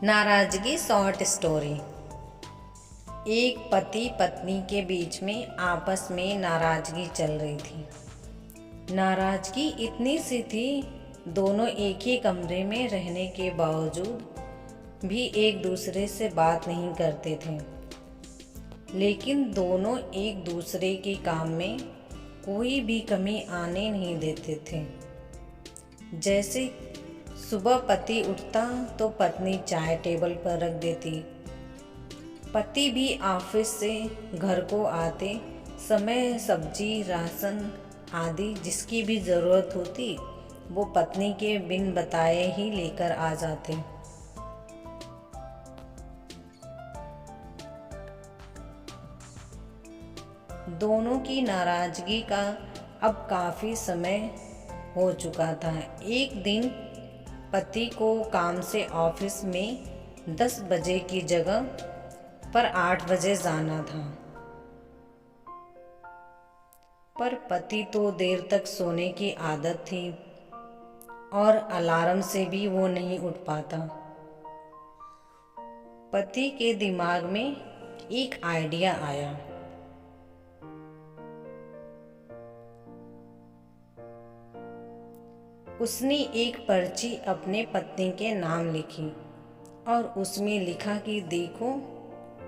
नाराजगी short story. एक पति पत्नी के बीच में आपस में नाराजगी चल रही थी। नाराजगी इतनी सी थी, दोनों एक ही कमरे में रहने के बावजूद भी एक दूसरे से बात नहीं करते थे। लेकिन दोनों एक दूसरे के काम में कोई भी कमी आने नहीं देते थे। जैसे सुबह पति उठता तो पत्नी चाय टेबल पर रख देती। पति भी ऑफिस से घर को आते समय सब्जी, राशन आदि जिसकी भी ज़रूरत होती वो पत्नी के बिन बताए ही लेकर आ जाते। दोनों की नाराज़गी का अब काफ़ी समय हो चुका था। एक दिन पति को काम से ऑफिस में 10 बजे की जगह पर 8 बजे जाना था, पर पति तो देर तक सोने की आदत थी और अलार्म से भी वो नहीं उठ पाता। पति के दिमाग में एक आइडिया आया। उसने एक पर्ची अपने पत्नी के नाम लिखी और उसमें लिखा कि देखो,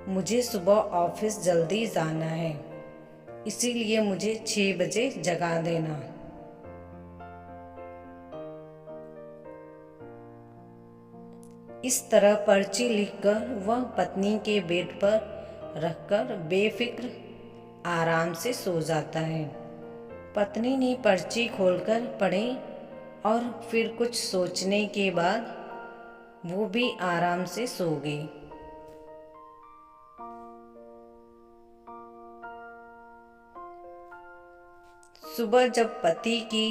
मुझे सुबह ऑफिस जल्दी जाना है, इसीलिए मुझे 6 बजे जगा देना। इस तरह पर्ची लिखकर वह पत्नी के बेड पर रखकर बेफिक्र आराम से सो जाता है। पत्नी ने पर्ची खोलकर पढ़ी और फिर कुछ सोचने के बाद वो भी आराम से सो गई। सुबह जब पति की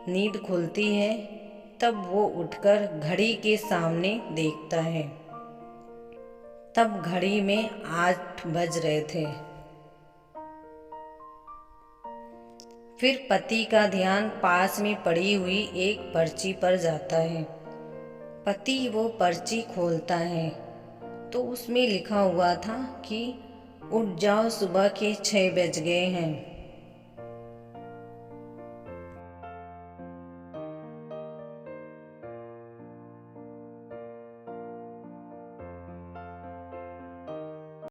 नींद खुलती है तब वो उठकर घड़ी के सामने देखता है। तब घड़ी में 8 बज रहे थे। फिर पति का ध्यान पास में पड़ी हुई एक पर्ची पर जाता है। पति वो पर्ची खोलता है तो उसमें लिखा हुआ था कि उठ जाओ, सुबह के 6 बज गए हैं।